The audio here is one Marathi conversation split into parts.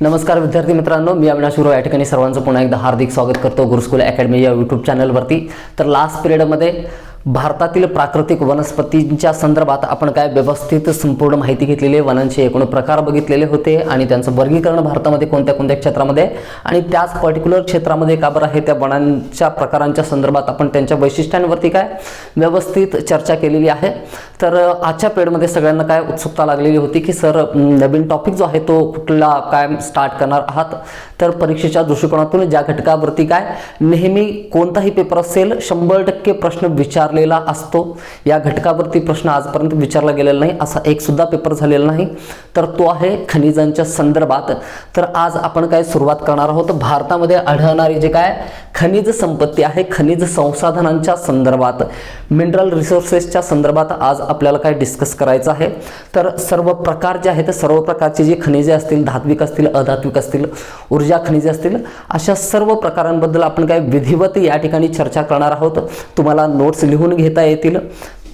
नमस्कार विद्यार्थी मित्रांनो, मी अविनाश गुरव या ठिकाणी सर्वांचं पुन्हा एकदा हार्दिक स्वागत करतो गुरुकुल अकॅडमी या यूट्यूब चॅनलवरती। तर लास्ट पिरियडमध्ये भारतातील प्राकृतिक वनस्पतींच्या संदर्भात आपण काय व्यवस्थित संपूर्ण माहिती घेतलेली आहे। वनांचे एकूण प्रकार बघितलेले होते आणि त्यांचं वर्गीकरण भारतामध्ये कोणत्या कोणत्या क्षेत्रामध्ये आणि त्याच पर्टिक्युलर क्षेत्रामध्ये का बरं आहे त्या वनांच्या प्रकारांच्या संदर्भात आपण त्यांच्या वैशिष्ट्यांवरती काय व्यवस्थित चर्चा केलेली आहे। तर आजच्या पिरियडमध्ये सगळ्यांना काय उत्सुकता लागलेली होती की सर नवीन टॉपिक जो आहे तो कुठला काय स्टार्ट करणार आहात। तर परीक्षेच्या दृष्टिकोनातून ज्या घटकावरती काय नेहमी कोणताही पेपर असेल 100% प्रश्न विचारलेला असतो, या घटकावरती प्रश्न आजपर्यंत विचारला गेलेला नाही असा एक सुद्धा पेपर झालेला नाही, तर तो आहे खनिजांच्या संदर्भात। तर आज आपण काय सुरुवात करणार आहोत भारतामध्ये आढळणारी जे काय खनिज संपत्ती आहे, खनिज संसाधनांच्या संदर्भात, मिनरल रिसोर्सेसच्या संदर्भात आज आपल्याला काय डिस्कस करायचं आहे। तर सर्व प्रकार जे आहेत सर्व प्रकारची जी खनिजे असतील, धात्विक असतील, अधात्विक असतील, ऊर्जा खनिजे असतील, अशा सर्व प्रकारांबद्दल आपण काय विधिवत या ठिकाणी चर्चा करणार आहोत। तुम्हाला नोट्स लिहून घेता येतील,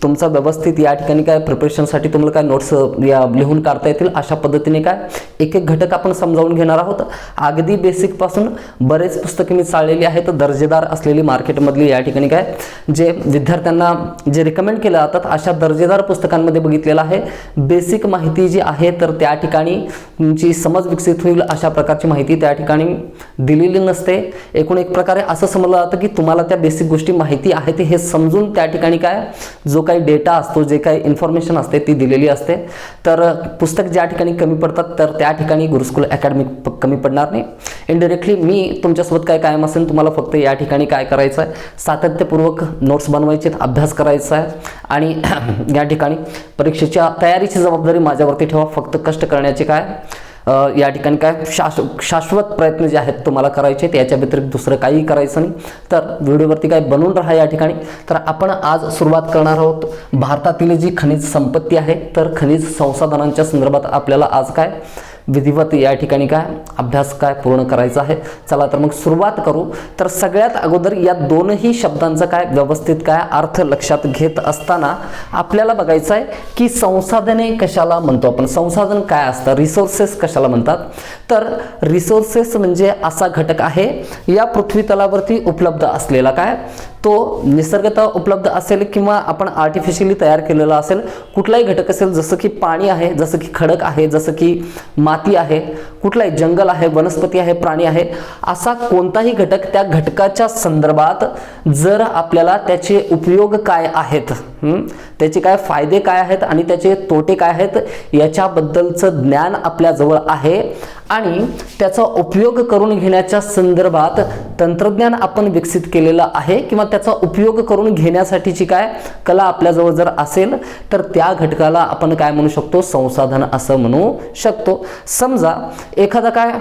तुमचा व्यवस्थित या ठिकाणी काय प्रिपरेशनसाठी तुम्हाला काय नोट्स लिहून काढता येतील अशा पद्धतीने काय एक एक घटक आपण समजावून घेणार आहोत। अगदी बेसिक पासून बरेच पुस्तके मी चाललेली आहेत दर्जेदार असलेली मार्केटमधली, या ठिकाणी काय जे विद्यार्थ्यांना जे रिकमेंड केले जातात अशा दर्जेदार पुस्तकांमध्ये बघितलेलं आहे। बेसिक माहिती जी आहे तर त्या ठिकाणी तुमची समज विकसित होईल अशा प्रकारची माहिती त्या ठिकाणी दिलेली नसते। एकूण एक प्रकारे असं समजलं जातं की तुम्हाला त्या बेसिक गोष्टी माहिती आहेत हे समजून त्या ठिकाणी काय जो काही डेटा असतो, जे काही इन्फॉर्मेशन असते ती दिलेली असते। तर पुस्तक ज्या ठिकाणी कमी पडतात तर त्या ठिकाणी गुरुकुल अकॅडमी कमी पडणार नाही। इनडायरेक्टली मी तुमच्यासोबत काय कायम असेल, तुम्हाला फक्त या ठिकाणी काय करायचं आहे सातत्यपूर्वक नोट्स बनवायचे, अभ्यास करायचा आहे आणि या ठिकाणी परीक्षेच्या तयारीची जबाबदारी माझ्यावरती ठेवा। फक्त कष्ट करण्याचे काय या ठिकाणी काय शाश्वत प्रयत्न जे आहेत तुम्हाला करायचे, याच्या व्यतिरिक्त दुसरं काही करायचं नाही। तर व्हिडिओवरती काय बनवून राहा या ठिकाणी। तर आपण आज सुरुवात करणार आहोत भारतातील जी खनिज संपत्ती आहे, तर खनिज संसाधनांच्या संदर्भात आपल्याला आज काय विधिवत या ठिकाणी काय अभ्यास काय पूर्ण करायचा आहे। चला तर मग सुरुवात करू। तर सगळ्यात अगोदर या दोनही शब्दांचा काय व्यवस्थित काय अर्थ लक्षात घेत असताना आपल्याला बघायचं आहे की संसाधने कशाला म्हणतो आपण, संसाधन काय असतं, रिसोर्सेस कशाला म्हणतात। तर रिसोर्सेस म्हणजे असा घटक आहे या पृथ्वी तलावरती उपलब्ध असलेला काय तो निसर्गतः उपलब्ध असेल किंवा आपण आर्टिफिशियली तयार केलेला असेल, कुठलाही घटक असेल, जसं की पाणी आहे, जसं की खडक आहे, जसं की माती आहे, कुठलाही जंगल आहे, वनस्पती आहे, प्राणी आहे, असा कोणताही घटक त्या घटकाच्या संदर्भात जर आपल्याला त्याचे उपयोग काय आहेत, त्याचे काय फायदे काय आहेत आणि त्याचे तोटे काय आहेत याच्याबद्दलचं ज्ञान आपल्याजवळ आहे आणि त्याचा उपयोग करून घेण्याच्या संदर्भात तंत्रज्ञान आपण विकसित केलेलं आहे किंवा त्याचा उपयोग करून घेण्यासाठीची काय कला आपल्याजवळ जर असेल तर त्या घटकाला आपण काय म्हणू शकतो, संसाधन असं म्हणू शकतो। समजा एखादा काय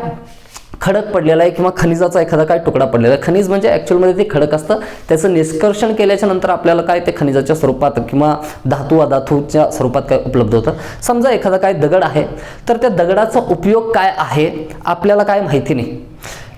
खडक पडलेला आहे किंवा खनिजाचा एखादा काय तुकडा पडलेला आहे, खनिज म्हणजे ॲक्च्युअलमध्ये ते खडक असतं, त्याचं निष्कर्षण केल्याच्या नंतर आपल्याला काय ते खनिजाच्या स्वरूपात किंवा धातू अधातूच्या स्वरूपात काय उपलब्ध होतं। समजा एखादा काय दगड आहे तर त्या दगडाचा उपयोग काय आहे आपल्याला काय माहिती नाही,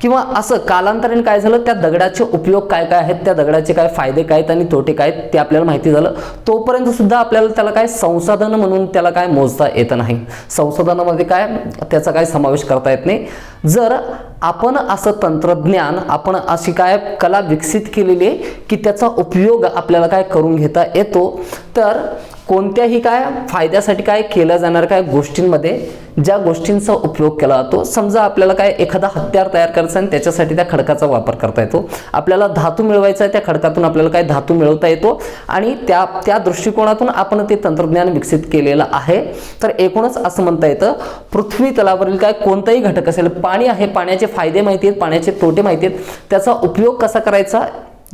किंवा असं कालांतराने काय झालं त्या दगडाचे उपयोग काय काय आहेत, त्या दगडाचे काय फायदे काय आहेत आणि तोटे काय आहेत ते आपल्याला माहिती झालं, तोपर्यंत सुद्धा आपल्याला त्याला काय संसाधन म्हणून त्याला काय मोजता येत नाही, संसाधनामध्ये काय त्याचा काय समावेश करता येत नाही। जर आपण असं तंत्रज्ञान, आपण अशी काय कला विकसित केलेली आहे की त्याचा उपयोग आपल्याला काय करून घेता येतो, तर कोणत्याही काय फायद्यासाठी काय केल्या जाणार काय गोष्टींमध्ये ज्या गोष्टींचा उपयोग केला जातो, समजा आपल्याला काय एखादा हत्यार तयार करायचा आणि त्याच्यासाठी त्या खडकाचा वापर करता येतो, आपल्याला धातू मिळवायचा आहे, त्या खडकातून आपल्याला काय धातू मिळवता येतो आणि त्या दृष्टिकोनातून आपण ते तंत्रज्ञान विकसित केलेलं आहे। तर एकूणच असं म्हणता येतं पृथ्वी तलावरील काय कोणताही घटक असेल, पाणी आहे, पाण्याचे फायदे माहिती आहेत, पाण्याचे तोटे माहिती आहेत, त्याचा उपयोग कसा करायचा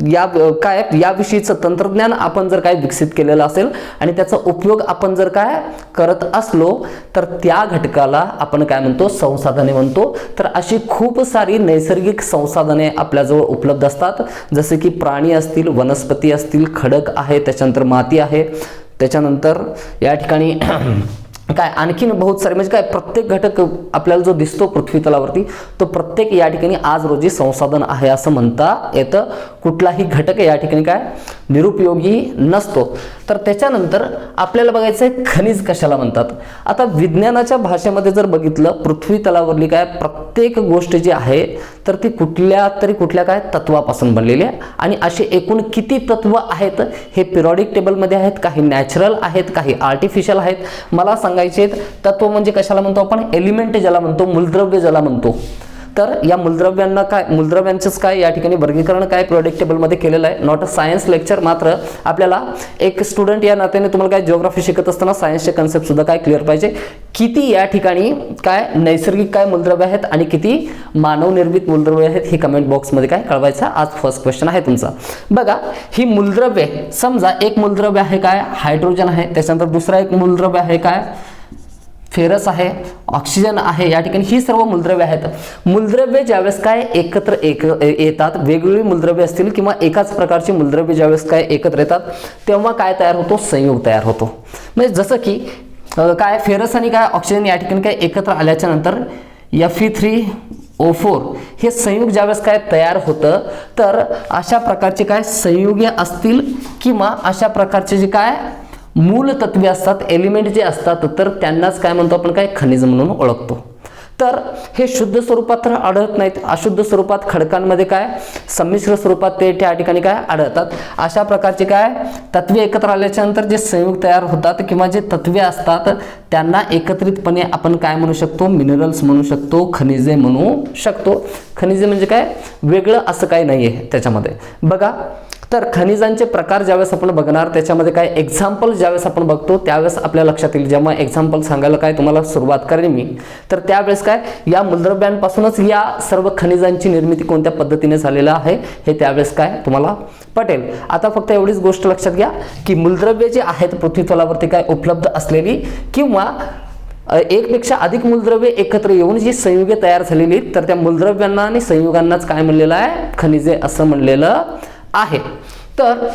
याविषयीचं तंत्रज्ञान आपण जर काय विकसित केलेलं असेल आणि त्याचा उपयोग आपण जर काय करत असलो तर त्या घटकाला आपण काय म्हणतो, संसाधने म्हणतो। तर अशी खूप सारी नैसर्गिक संसाधने आपल्याजवळ उपलब्ध असतात, जसे की प्राणी असतील, वनस्पती असतील, खडक आहे, त्याच्यानंतर माती आहे, त्याच्यानंतर या ठिकाणी काय आणखीन बहुत सारे म्हणजे काय प्रत्येक घटक आपल्याला जो दिसतो पृथ्वी तलावरती तो प्रत्येक या ठिकाणी आज रोजी संसाधन आहे असं म्हणता येतं। कुठलाही घटक या ठिकाणी काय निरुपयोगी नसतो. तर त्याच्यानंतर आपल्याला बघायचं आहे खनिज कशाला म्हणतात. आता विज्ञानाच्या भाषेमध्ये जर बघितलं, पृथ्वी तलावरली काय प्रत्येक गोष्ट जी आहे तर ती कुठल्या काय तत्वापासून बनलेली आहे. आणि असे एकूण किती तत्व आहेत हे पिरियडिक टेबलमध्ये आहेत, काही नॅचरल आहेत, काही आर्टिफिशियल आहेत. मला सांगायचे तत्व म्हणजे कशाला म्हणतो आपण, एलिमेंट ज्याला म्हणतो, मूलद्रव्य ज्याला म्हणतो. तर या मूलद्रव्यांचंच काय या ठिकाणी वर्गीकरण काय पिरियडिक टेबलमध्ये केलेलं आहे. Not a science lecture. मात्र आपल्याला एक स्टुडंट या नात्याने तुम्हाला काय जिओग्राफी शिकत असताना सायन्सचे कन्सेप्ट सुद्धा काय क्लिअर पाहिजे. किती या ठिकाणी काय नैसर्गिक काय मूलद्रव्य आहेत आणि किती मानवनिर्मित मूलद्रव्य आहेत हे कमेंट बॉक्समध्ये काय कळवायचं. आज फर्स्ट क्वेश्चन आहे तुमचा. बघा, ही मूलद्रव्ये, समजा एक मूलद्रव्य आहे काय हायड्रोजन आहे, त्याच्यानंतर दुसरा एक मूलद्रव्य आहे काय फेरस आहे, ऑक्सिजन आहे. या ठिकाणी ही सर्व मूलद्रव्य आहेत. मूलद्रव्य ज्यावेळेस काय एकत्र येतात, वेगवेगळी मूलद्रव्य असतील किंवा एकाच प्रकारची मूलद्रव्य ज्यावेळेस काय एकत्र येतात तेव्हा काय तयार होतो, संयोग तयार होतो. म्हणजे जसं की काय फेरस आणि काय ऑक्सिजन या ठिकाणी काय एकत्र आल्याच्या नंतर Fe3O4 हे संयुग ज्यावेळेस काय तयार होतं, तर अशा प्रकारचे काय संयुगे असतील किंवा अशा प्रकारचे जे काय मूल तत्वे असतात, एलिमेंट जे असतात, तर त्यांनाच काय म्हणतो आपण, काय खनिज म्हणून ओळखतो. तर हे शुद्ध स्वरूपात तर आढळत नाहीत, अशुद्ध स्वरूपात खडकांमध्ये काय संमिश्र स्वरूपात ते त्या ठिकाणी काय आढळतात. अशा प्रकारचे काय तत्वे एकत्र आल्याच्या नंतर जे संयुग तयार होतात किंवा जे तत्वे असतात त्यांना एकत्रितपणे आपण काय म्हणू शकतो, मिनरल्स म्हणू शकतो, खनिजे म्हणू शकतो. खनिजे म्हणजे काय वेगळं असं काही नाहीये त्याच्यामध्ये. बघा, तर खनिजांचे प्रकार ज्यावेळेस आपण बघणार त्याच्यामध्ये काय एक्झाम्पल ज्यावेळेस आपण बघतो त्यावेळेस आपल्या लक्षात येईल. जेव्हा एक्झाम्पल सांगायला काय तुम्हाला सुरुवात करेन मी, तर त्यावेळेस काय या मूलद्रव्यांपासूनच या सर्व खनिजांची निर्मिती कोणत्या पद्धतीने झालेलं आहे हे त्यावेळेस काय तुम्हाला पटेल. आता फक्त एवढीच गोष्ट लक्षात घ्या की मूलद्रव्ये जे आहेत पृथ्वी तलावरती काय उपलब्ध असलेली किंवा एकपेक्षा अधिक मूलद्रव्ये एकत्र येऊन जी संयुगे तयार झालेली, तर त्या मूलद्रव्यांना आणि संयुगांनाच काय म्हणलेलं आहे, खनिजे असं म्हणलेलं आहे. तर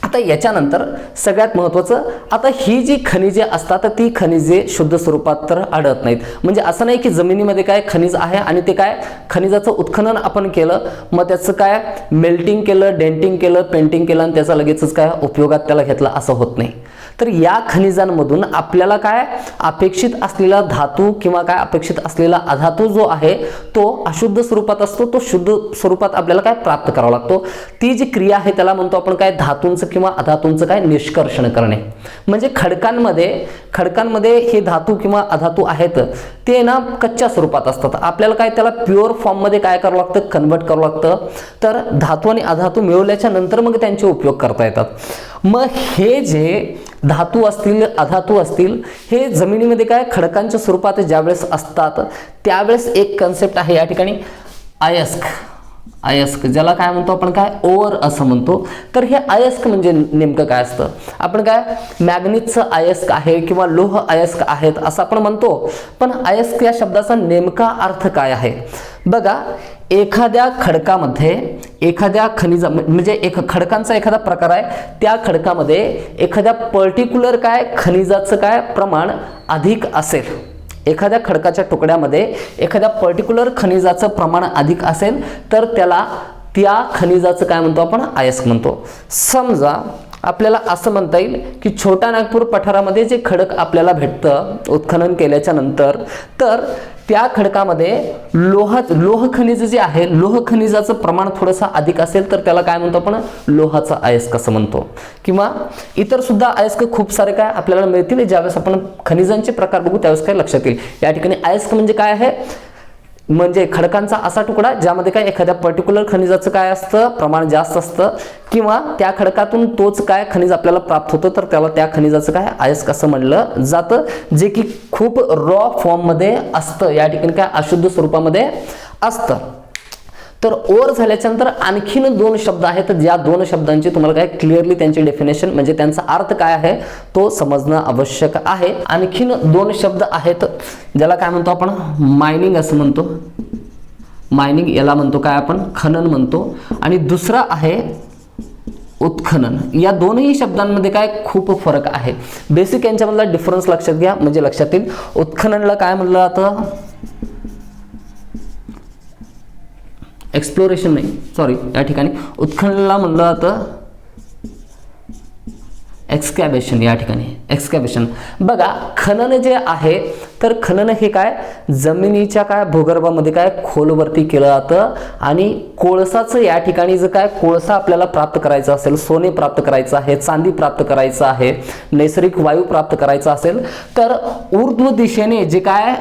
आता याच्यानंतर सगळ्यात महत्त्वाचं, आता ही जी खनिजे असतात ती खनिजे शुद्ध स्वरूपात तर आढळत नाहीत. म्हणजे असं नाही की जमिनीमध्ये काय खनिज आहे आणि ते काय खनिजाचं उत्खनन आपण केलं, मग त्याचं काय मेल्टिंग केलं, डेंटिंग केलं, पेंटिंग केलं आणि त्याचा लगेचच काय उपयोगात त्याला घेतला, असं होत नाही. तर या खनिजांमधून आपल्याला काय अपेक्षित असलेला धातू किंवा काय अपेक्षित असलेला अधातू जो आहे तो अशुद्ध स्वरूपात असतो, तो शुद्ध स्वरूपात आपल्याला काय प्राप्त करावा लागतो. ती जी क्रिया आहे त्याला म्हणतो आपण काय धातूंचं किंवा अधातूंचं काय निष्कर्षण करणे. म्हणजे खडकांमध्ये हे धातू किंवा अधातू आहेत ते ना कच्च्या स्वरूपात असतात, आपल्याला काय त्याला प्युअर फॉर्म मध्ये काय करावं लागतं, कन्वर्ट करावं लागतं. तर धातू आणि अधातू मिळवल्याच्या नंतर मग त्यांचे उपयोग करता येतात. मग हे जे धातू असतील, अधातू असतील, हे जमिनीमध्ये काय खडकांच्या स्वरूपात ज्यावेळेस असतात त्यावेळेस एक कन्सेप्ट आहे या ठिकाणी अयस्क, ज्याला काय म्हणतो आपण काय ओर असं म्हणतो. तर हे अयस्क म्हणजे नेमकं काय असतं, आपण काय मॅग्नीजचं अयस्क आहे किंवा लोह अयस्क आहेत असं आपण म्हणतो, पण अयस्क या शब्दाचा नेमका अर्थ काय आहे. बघा, एखाद्या खडकामध्ये एखाद्या खनिजा म्हणजे एक खडकांचा एखादा प्रकार आहे, त्या खडकामध्ये एखाद्या पर्टिक्युलर काय खनिजाचं काय प्रमाण अधिक असेल, एखाद्या खडकाच्या तुकड्यामध्ये एखाद्या पर्टिक्युलर खनिजाचं प्रमाण अधिक असेल तर त्याला त्या खनिजाचं काय म्हणतो आपण, अयस्क म्हणतो. समजा आपल्याला असं म्हणता येईल की छोटा नागपूर पठारामध्ये जे खडक आपल्याला भेटतं उत्खनन केल्याच्या नंतर, तर त्या खडकामध्ये लोह खनिज जे आहे, लोह खनिजाचं प्रमाण थोडंसं अधिक असेल तर त्याला काय म्हणतो आपण, लोहाचा अयस्क असं म्हणतो. किंवा इतर सुद्धा अयस्क खूप सारे काय आपल्याला मिळतील ज्यावेळेस आपण खनिजांचे प्रकार बघू त्यावेळेस काय लक्षात येईल. या ठिकाणी अयस्क म्हणजे काय आहे, म्हणजे खडकांचा असा तुकडा ज्यामध्ये काय एखाद्या पर्टिक्युलर खनिजाचं काय असतं प्रमाण जास्त असतं किंवा त्या खडकातून तोच काय खनिज आपल्याला प्राप्त होतं, तर त्याला त्या खनिजाचं काय अयस्क असं म्हणलं जातं, जे की खूप रॉ फॉर्म मध्ये असतं, या ठिकाणी काय अशुद्ध स्वरूपामध्ये असतं. तर ओर झाल्याच्या नंतर आणखीन दोन शब्द आहेत, ज्या दोन शब्दांची तुम्हाला काय क्लिअरली त्यांची डेफिनेशन म्हणजे त्यांचा अर्थ काय आहे तो समजणं आवश्यक आहे. आणखीन दोन शब्द आहेत ज्याला काय म्हणतो आपण, मायनिंग असं म्हणतो, मायनिंग याला म्हणतो काय आपण खनन म्हणतो, आणि दुसरा आहे उत्खनन. या दोनही शब्दांमध्ये काय खूप फरक आहे. बेसिक यांच्यामधला डिफरन्स लक्षात घ्या म्हणजे लक्षात येईल. उत्खननला काय म्हणलं जातं, एक्सप्लोरेशन नाही, सॉरी, या ठिकाणी उत्खननाला म्हणलं जातं एक्सकॅव्हेशन, या ठिकाणी एक्सकॅव्हेशन बघा, खनन जे आहे तर खनन हे काय जमिनीच्या काय भूगर्भामध्ये काय खोलवरती केलं जातं आणि कोळसाचं या ठिकाणी जर काय कोळसा आपल्याला प्राप्त करायचा असेल, सोने प्राप्त करायचं आहे, चांदी प्राप्त करायचं आहे, नैसर्गिक वायू प्राप्त करायचा असेल तर ऊर्ध्व दिशेने जे काय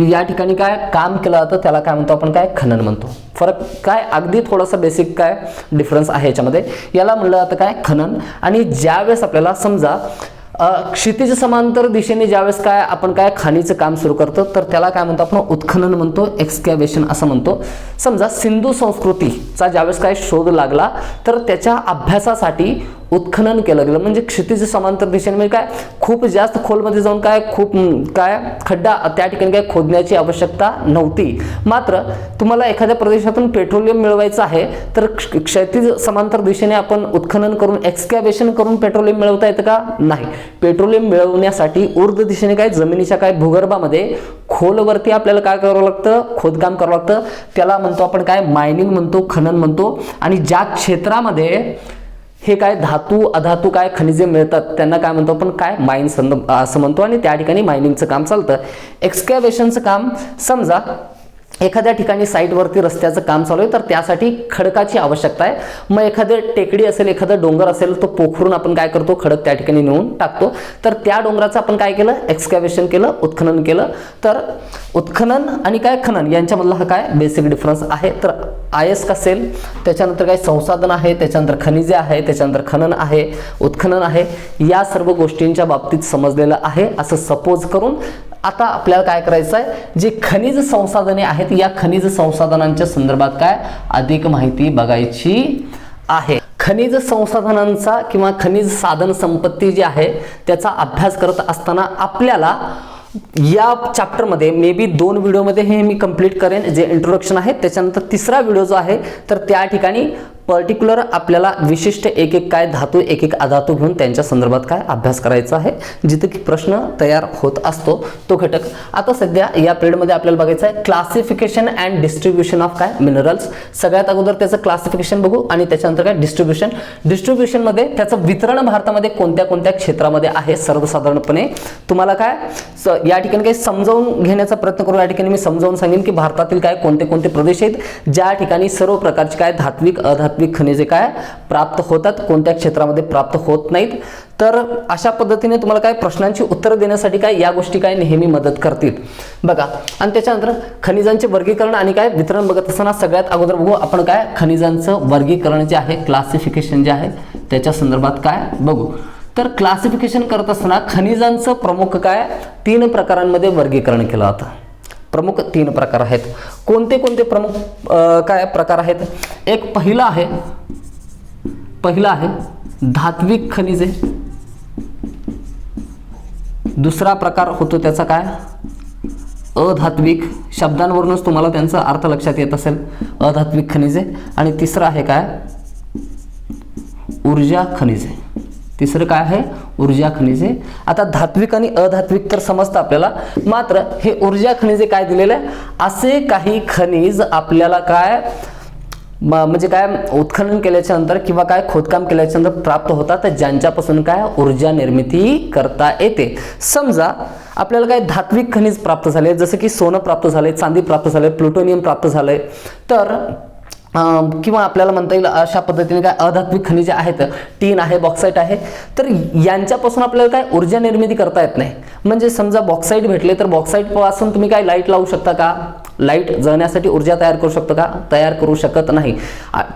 या ठिकाणी काय काम केलं जातं त्याला काय म्हणतो आपण, काय खनन म्हणतो. फरक काय अगदी थोडासा बेसिक काय डिफरन्स आहे याच्यामध्ये. याला म्हणलं जातं काय खनन. आणि ज्यावेळेस आपल्याला समजा क्षितिज समांतर दिशेने ज्यावेळेस काय आपण काय खाणीचं काम सुरू करतो तर त्याला काय म्हणतो आपण, उत्खनन म्हणतो, एक्सकॅव्हेशन असं म्हणतो. समजा सिंधू संस्कृतीचा ज्यावेळेस काय शोध लागला तर त्याच्या अभ्यासासाठी उत्खनन केलं गेलं. म्हणजे क्षितिज समांतर दिशेने म्हणजे काय खूप जास्त खोलमध्ये जाऊन काय खूप काय खड्डा त्या ठिकाणी काय खोदण्याची आवश्यकता नव्हती. मात्र तुम्हाला एखाद्या प्रदेशातून पेट्रोलियम मिळवायचं आहे तर क्षैतिज समांतर दिशेने आपण उत्खनन करून एक्सकॅव्हेशन करून पेट्रोलियम मिळवता येतं का? नाही. पेट्रोलियम मिळवण्यासाठी ऊर्ध्व दिशेने काय जमिनीच्या काय भूगर्भामध्ये खोलवरती आपल्याला काय करावं लागतं, खोदकाम करावं लागतं. त्याला म्हणतो आपण काय मायनिंग म्हणतो, खनन म्हणतो. आणि ज्या क्षेत्रामध्ये हे काय धातू अधातू काय खनिजे मिळतात त्यांना काय म्हणतो आपण, काय माइन्स असं म्हणतो. आणि त्या ठिकाणी मायनिंगचं काम चालतं. एक्सकॅव्हेशनचं काम समजा एखाद्या ठिकाणी साईटवरती रस्त्याचं काम चालू आहे तर त्यासाठी खडकाची आवश्यकता आहे. मग एखादं टेकडी असेल, एखादा डोंगर असेल, तो पोखरून आपण काय करतो, खडक त्या ठिकाणी नेऊन टाकतो. तर त्या डोंगराचं आपण काय केलं, एक्सकॅव्हेशन केलं, उत्खनन केलं. तर उत्खनन आणि काय खनन यांच्यामधला हा काय बेसिक डिफरन्स आहे. तर अयस्क असेल, त्याच्यानंतर काय संसाधन आहे, त्याच्यानंतर खनिजे आहे, त्याच्यानंतर खनन आहे, उत्खनन आहे. या सर्व गोष्टींच्या बाबतीत समजलेलं आहे असं सपोज करून आता आपल्याला काय करायचं आहे, जे खनिज संसाधने आहेत या खनिज संसाधनांच्या संदर्भात काय अधिक माहिती बघायची आहे. खनिज संसाधनांचा किंवा खनिज साधन संपत्ती जी आहे त्याचा अभ्यास करत असताना आपल्याला या चॅप्टरमध्ये मे बी 2 व्हिडिओमध्ये हे मी कंप्लीट करेन, जे इंट्रोडक्शन आहे. त्याच्यानंतर तिसरा व्हिडिओ जो आहे तर त्या ठिकाणी पर्टिक्युलर आपल्याला विशिष्ट एक एक काय धातू, एक एक अधातू घेऊन त्यांच्या संदर्भात काय अभ्यास करायचा आहे, जिथे की प्रश्न तयार होत असतो तो घटक. आता सध्या या पिरियडमध्ये आपल्याला बघायचं आहे क्लासिफिकेशन अँड डिस्ट्रीब्युशन ऑफ काय मिनरल्स. सगळ्यात अगोदर त्याचं क्लासिफिकेशन बघू आणि त्याच्यानंतर काय डिस्ट्रीब्युशनमध्ये त्याचं वितरण भारतामध्ये कोणत्या कोणत्या क्षेत्रामध्ये आहे सर्वसाधारणपणे तुम्हाला काय या ठिकाणी काही समजावून घेण्याचा प्रयत्न करू. या ठिकाणी मी समजावून सांगेन की भारतातील काय कोणते कोणते प्रदेश आहेत ज्या ठिकाणी सर्व प्रकारचे काय धात्विक अधात्विक खनिजे काय प्राप्त होतात, कोणत्या क्षेत्रामध्ये प्राप्त होत नाहीत. तर अशा पद्धतीने तुम्हाला काय प्रश्नांची उत्तरं देण्यासाठी काय या गोष्टी काय नेहमी मदत करतील बघा. आणि त्याच्यानंतर खनिजांचे वर्गीकरण आणि काय वितरण बघत असताना सगळ्यात अगोदर बघू आपण काय खनिजांचं वर्गीकरण जे आहे, क्लासिफिकेशन जे आहे त्याच्या संदर्भात काय बघू. तर क्लासिफिकेशन करत असताना खनिजांचं प्रमुख काय 3 प्रकारांमध्ये वर्गीकरण केलं जातं. प्रमुख 3 प्रकार आहेत. कोणते कोणते प्रमुख काय प्रकार आहेत? एक पहिला आहे धात्विक खनिजे. दुसरा प्रकार होतो त्याचा काय अधात्विक, शब्दांवरूनच तुम्हाला त्यांचा अर्थ लक्षात येत असेल, अधात्विक खनिजे. आणि तिसरं आहे काय ऊर्जा खनिजे. तिसरं काय आहे ऊर्जा खनिजे. आता धात्विक आणि अधात्विक तर समजतं आपल्याला, मात्र हे ऊर्जा खनिजे काय दिलेलं आहे, असे काही खनिज आपल्याला काय म्हणजे काय उत्खनन केल्याच्या नंतर किंवा काय खोदकाम केल्याच्या नंतर प्राप्त होतात ज्यांच्यापासून काय ऊर्जा निर्मिती करता येते. समजा आपल्याला काय धात्विक खनिज प्राप्त झाले, जसं की सोनं प्राप्त झाले, चांदी प्राप्त झाले, प्लुटोनियम प्राप्त झाले, तर किंवा आपल्याला म्हणता येईल अशा पद्धतीने काय अधात्विक खनिजे आहेत, टीन आहे, बॉक्साईट आहे, तर यांच्यापासून आपल्याला काय ऊर्जा निर्मिती करता येत नाही. म्हणजे समजा बॉक्साईट भेटले तर बॉक्साईट पासून तुम्ही काय लाईट लावू शकता का? लाईट जळण्यासाठी ऊर्जा तयार करू शकतो का? तयार करू शकत नाही.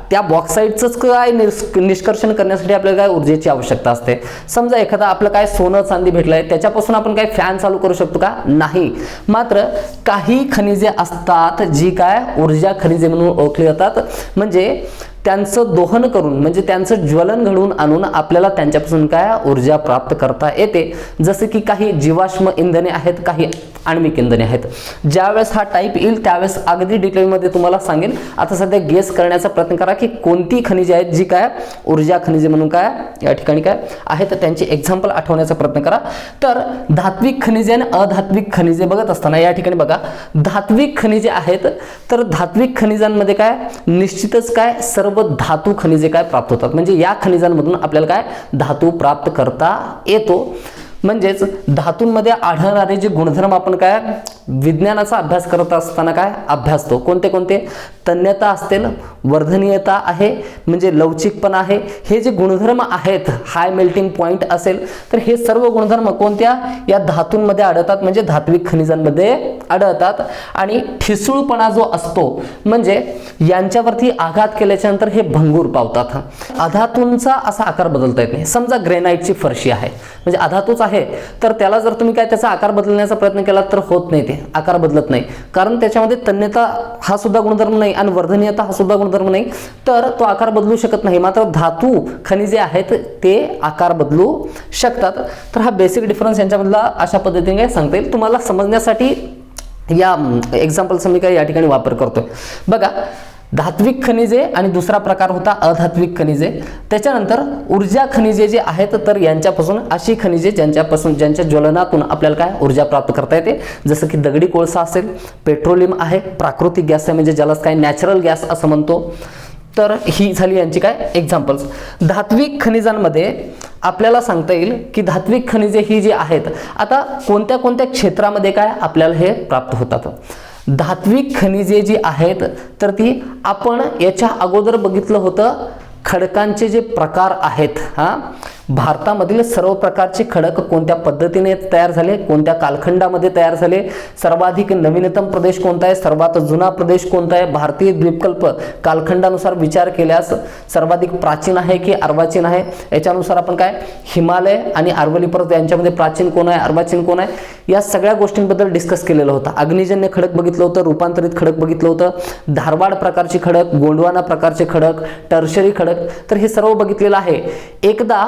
त्या बॉक्साईटचंच काय निष्कर्षण करण्यासाठी आपल्याला काय ऊर्जेची आवश्यकता असते. समजा एखादा आपलं काय सोनं चांदी भेटलंय त्याच्यापासून आपण काय फॅन चालू करू शकतो का? नाही. मात्र काही खनिजे असतात जी काय ऊर्जा खनिजे म्हणून ओळखली जातात. म्हणजे त्यांचं दोहन करून म्हणजे त्यांचं ज्वलन घडवून आणून आपल्याला त्यांच्यापासून काय ऊर्जा प्राप्त करता येते. जसे की काही जीवाश्म इंधने आहेत, काही आण्विक इंधने आहेत. ज्यावेळेस हा टाईप येईल त्यावेळेस अगदी डिटेलमध्ये तुम्हाला सांगेन. आता सध्या गेस करण्याचा प्रयत्न करा की कोणती खनिजे आहेत जी काय ऊर्जा खनिजे म्हणून काय या ठिकाणी काय आहेत, त्यांची एक्झाम्पल आठवण्याचा प्रयत्न करा. तर धात्विक खनिजे आणि अधात्विक खनिजे बघत असताना या ठिकाणी बघा, धात्विक खनिजे आहेत तर धात्विक खनिजांमध्ये काय निश्चितच काय सर्व सर्व धातू खनिजे काय प्राप्त होतात, म्हणजे या खनिजांमधून आपल्याला काय धातू प्राप्त करता येतो. म्हणजेच धातूंमध्ये आढळणारे जे गुणधर्म आपण काय विज्ञानाचा अभ्यास करत असताना काय अभ्यासतो, कोणते कोणते, तन्यता असतील, वर्धनीयता आहे म्हणजे लवचिकपणा आहे, हे जे गुणधर्म आहेत, हाय मेल्टिंग पॉइंट असेल, तर हे सर्व गुणधर्म कोणत्या या धातूंमध्ये आढळतात, म्हणजे धात्विक खनिजांमध्ये आढळतात. आणि ठिसूळपणा जो असतो म्हणजे यांच्यावरती आघात केल्याच्या नंतर हे भंगूर पावतात. अधातूंचा असा आकार बदलता येत नाही. समजा ग्रेनाइटची फरशी आहे म्हणजे अधातूच आहे, तर त्याला जर तुम्ही काय त्याचा आकार बदलण्याचा प्रयत्न केला तर होत नाही, ते आकार बदलत नाही, कारण त्याच्यामध्ये तन्यता हा सुद्धा गुणधर्म नाही आणि वर्धनीयता हा सुद्धा गुणधर्म नाही, तर तो आकार बदलू शकत नाही. मात्र धातू खनिजे आहेत ते आकार बदलू शकतात. तर हा बेसिक डिफरन्स यांच्यामधला अशा पद्धतीने सांगता येईल. तुम्हाला समजण्यासाठी या एक्झाम्पलचा मी काय या ठिकाणी वापर करतोय. बघा, धात्विक खनिजे आणि दुसरा प्रकार होता अधात्विक खनिजे. त्याच्यानंतर ऊर्जा खनिजे जे आहेत, तर यांच्यापासून अशी खनिजे ज्यांच्या ज्वलनातून आपल्याला काय ऊर्जा प्राप्त करता येते, जसं की दगडी कोळसा असेल, पेट्रोलियम आहे, प्राकृतिक गॅस आहे म्हणजे ज्याला काय नॅचरल गॅस असं म्हणतो. तर ही झाली यांची काय एक्झाम्पल्स. धात्विक खनिजांमध्ये आपल्याला सांगता येईल की धात्विक खनिजे ही जी आहेत, आता कोणत्या कोणत्या क्षेत्रामध्ये काय आपल्याला हे प्राप्त होतात. धात्विक खनिजे जी आहेत तर ती आपण याच्या अगोदर बघितलं होतं, खडकांचे जे प्रकार आहेत. भारतामधील सर्व प्रकारचे खडक कोणत्या पद्धतीने तयार झाले, कोणत्या कालखंडामध्ये तयार झाले, सर्वाधिक नवीनतम प्रदेश कोणता आहे, सर्वात जुना प्रदेश कोणता आहे, भारतीय द्वीपकल्प कालखंडानुसार विचार केल्यास सर्वाधिक प्राचीन आहे की अर्वाचीन आहे, याच्यानुसार आपण काय हिमालय आणि अरवली पर्वत यांच्यामध्ये प्राचीन कोण आहे, अर्वाचीन कोण आहे, या सगळ्या गोष्टींबद्दल डिस्कस केलेलं होतं. अग्निजन्य खडक बघितलं होतं, रूपांतरित खडक बघितलं होतं, धारवाड प्रकारचे खडक, गोंडवाना प्रकारचे खडक, टर्शरी खडक, तर हे सर्व बघितलेलं आहे. एकदा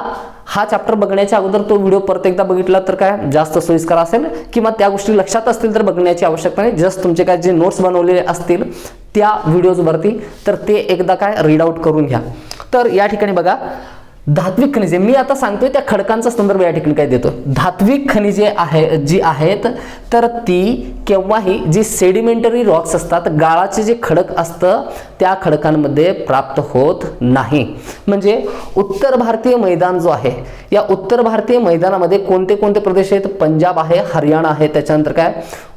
हा चॅप्टर बघण्याच्या अगोदर तो व्हिडिओ परत एकदा बघितला तर काय जास्त सोयीस्कर असेल, किंवा त्या गोष्टी लक्षात असतील तर बघण्याची आवश्यकता नाही. जस्ट तुमचे काय जे नोट्स बनवलेले असतील त्या व्हिडिओजवरती तर ते एकदा काय रीड आउट करून घ्या. तर या ठिकाणी बघा, धात्विक खनिजे मी आता सांगतोय त्या खडकांचा संदर्भ या ठिकाणी काय देतो. धात्विक खनिजे जी आहेत तर ती केव्हाही जी सेडिमेंटरी रॉक्स असतात, गाळाचे जे खडक असतं त्या खडकांमध्ये प्राप्त होत नाही. म्हणजे उत्तर भारतीय मैदान जो आहे, या उत्तर भारतीय मैदानामध्ये कोणते कोणते प्रदेश आहेत, पंजाब आहे, हरियाणा आहे, त्याच्यानंतर काय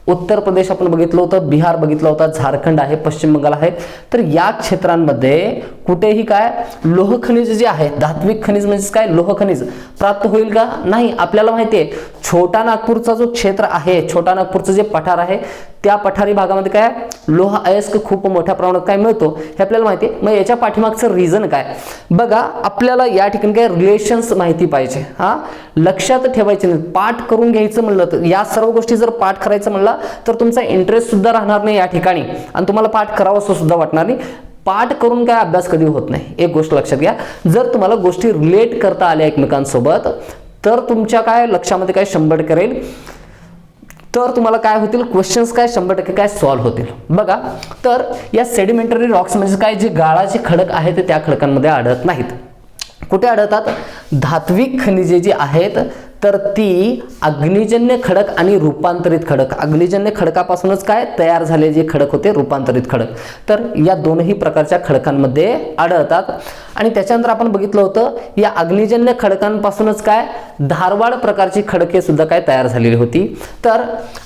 उत्तर प्रदेश आपण बघितलं होतं, बिहार बघितलं होतं, झारखंड आहे, पश्चिम बंगाल आहे. तर या क्षेत्रांमध्ये कुठेही काय लोह खनिज जे आहे, धात्विक खनिज म्हणजे काय लोह खनिज प्राप्त होईल का, नाही. आपल्याला माहिती आहे छोटा नागपूरचा जो क्षेत्र आहे, छोटा नागपूरचं जे पठार आहे, त्या पठारी भागामध्ये काय लोह अयस्क खूप मोठ्या प्रमाणात काय मिळतो हे आपल्याला माहिती आहे. मग याच्या पाठीमागचं रिझन काय बघा, आपल्याला या ठिकाणी काय रिलेशन्स माहिती पाहिजे. लक्षात ठेवायचे नाही, पाठ करून घ्यायचं म्हणलं तर या सर्व गोष्टी जर पाठ करायचं म्हणलं तर तुमचा इंटरेस्ट सुद्धा राहणार नाही या ठिकाणी आणि तुम्हाला पाठ करावं असं सुद्धा वाटणार नाही. पाठ करून काय अभ्यास कधी होत नाही, एक गोष्ट लक्षात घ्या. जर तुम्हाला गोष्टी रिलेट करता आल्या एकमेकांसोबत तर तुमच्या काय लक्षामध्ये काय 100% राहील, तर तुम्हाला काय होतील क्वेश्चन्स काय 100% काय सॉल्व्ह होतील. बघा, तर या सेडिमेंटरी रॉक्स म्हणजे काय जे गाळाचे खडक आहेत ते त्या खडकांमध्ये आढळत नाहीत. कुठे आढळतात, धात्विक खनिजे जी आहेत तर ती अग्निजन्य खडक आणि रूपांतरित खडक, अग्निजन्य खडकापासूनच काय तयार झाले जे खडक होते रूपांतरित खडक, तर या दोनही प्रकारच्या खडकांमध्ये आढळतात. आणि त्याच्यानंतर आपण बघितलं होतं या अग्निजन्य खडकांपासूनच काय धारवाड प्रकारची खडके सुद्धा काय तयार झालेली होती. तर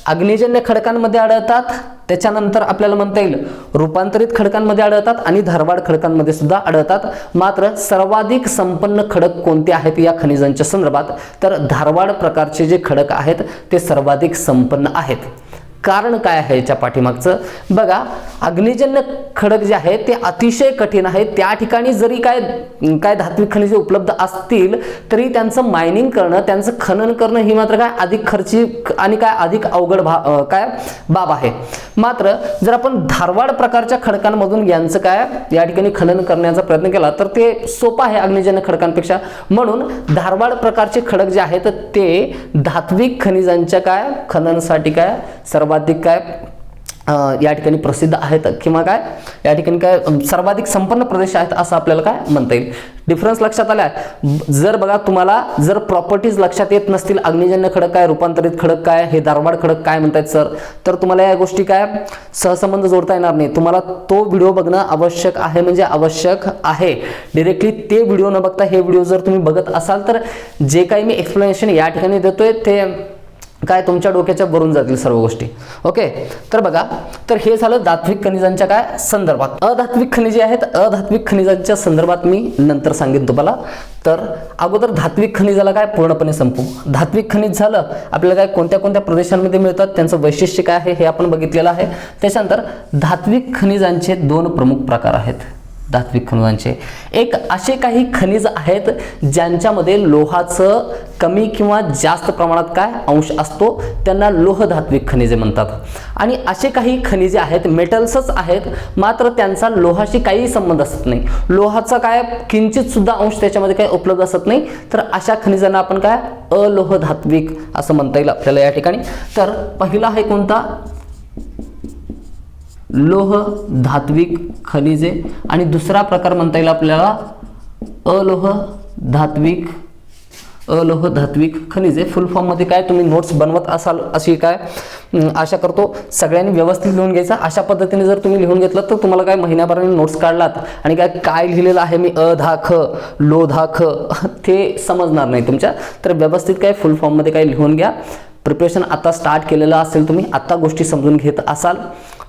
अग्निजन्य खडकांमध्ये आढळतात, त्याच्यानंतर आपल्याला म्हणता येईल रूपांतरित खडकांमध्ये आढळतात आणि धारवाड खडकांमध्ये सुद्धा आढळतात. मात्र सर्वाधिक संपन्न खडक कोणते आहेत या खनिजांच्या संदर्भात, तर धारवाड प्रकारचे जे खडक आहेत ते सर्वाधिक संपन्न आहेत. कारण काय आहे याच्या पाठीमागचं बघा, अग्निजन्य खडक जे आहे ते अतिशय कठीण आहे. त्या ठिकाणी जरी काय धात्विक खनिजे उपलब्ध असतील तरी त्यांचं मायनिंग करणं, त्यांचं खनन करणं ही मात्र काय अधिक खर्चिक आणि काय अधिक अवघड काय बाब आहे. मात्र जर आपण धारवाड प्रकारच्या खडकांमधून यांचं काय या ठिकाणी खनन करण्याचा प्रयत्न केला तर ते सोपं आहे अग्निजन्य खडकांपेक्षा. म्हणून धारवाड प्रकारचे खडक जे आहेत ते धात्विक खनिजांच्या काय खननसाठी काय सर्वाधिक काय या ठिकाणी प्रसिद्ध आहेत किंवा काय या ठिकाणी काय सर्वाधिक संपन्न प्रदेश आहेत असं आपल्याला काय म्हणता येईल. डिफरन्स लक्षात आला? जर बघा तुम्हाला जर प्रॉपर्टीज लक्षात येत नसतील, अग्निजन्य खडक काय, रूपांतरित खडक काय, हे दारवाड खडक काय म्हणतात सर, तर तुम्हाला या गोष्टी काय सहसंबंध जोडता येणार नाही. तुम्हाला तो व्हिडिओ बघणं आवश्यक आहे, म्हणजे आवश्यक आहे. डायरेक्टली ते व्हिडिओ न बघता हे व्हिडिओ जर तुम्ही बघत असाल तर जे काही मी एक्सप्लेनेशन या ठिकाणी देतोय ते काय तुमच्या डोक्याच्या भरून जातील सर्व गोष्टी. ओके, तर बघा, तर हे झालं धात्विक खनिजांच्या काय संदर्भात. अधात्विक खनिजे आहेत, अधात्विक खनिजांच्या संदर्भात मी नंतर सांगेन तुम्हाला. तर अगोदर धात्विक खनिजाला काय पूर्णपणे संपू. धात्विक खनिज झालं आपल्याला काय कोणत्या कोणत्या प्रदेशांमध्ये मिळतात, त्यांचं वैशिष्ट्य काय आहे हे आपण बघितलेलं आहे. त्याच्यानंतर धात्विक खनिजांचे 2 प्रमुख प्रकार आहेत. धात्विक खनिजांचे एक असे काही खनिज आहेत ज्यांच्यामध्ये लोहाचं कमी किंवा जास्त प्रमाणात काय अंश असतो, त्यांना लोह धात्विक खनिजे म्हणतात. आणि असे काही खनिजे आहेत, मेटल्सच आहेत, मात्र त्यांचा लोहाशी काही संबंध असत नाही, लोहाचा काय किंचित सुद्धा अंश त्याच्यामध्ये काय उपलब्ध असत नाही. तर अशा खनिजांना आपण काय अलोह धात्विक असं म्हणता येईल आपल्याला या ठिकाणी. तर पहिला आहे कोणता, लोह धात्विक खनिजे, आणि दुसरा प्रकार म्हणता येईल आपल्याला अलोह धात्विक खनिजे. फुल फॉर्म मध्ये काय तुम्ही नोट्स बनवत असाल अशी काय आशा करतो. सगळ्यांनी व्यवस्थित लिहून घ्यायचा. अशा पद्धतीने जर तुम्ही लिहून घेतलं तर तुम्हाला काय महिन्याभराने नोट्स काढलात आणि काय लिहिलेलं आहे मी अधाख लोधाख ते समजणार नाही तुमच्या. तर व्यवस्थित काय फुल फॉर्म मध्ये काय लिहून घ्या. प्रिपरेशन आता स्टार्ट केलेलं असेल, तुम्ही आता गोष्टी समजून घेत असाल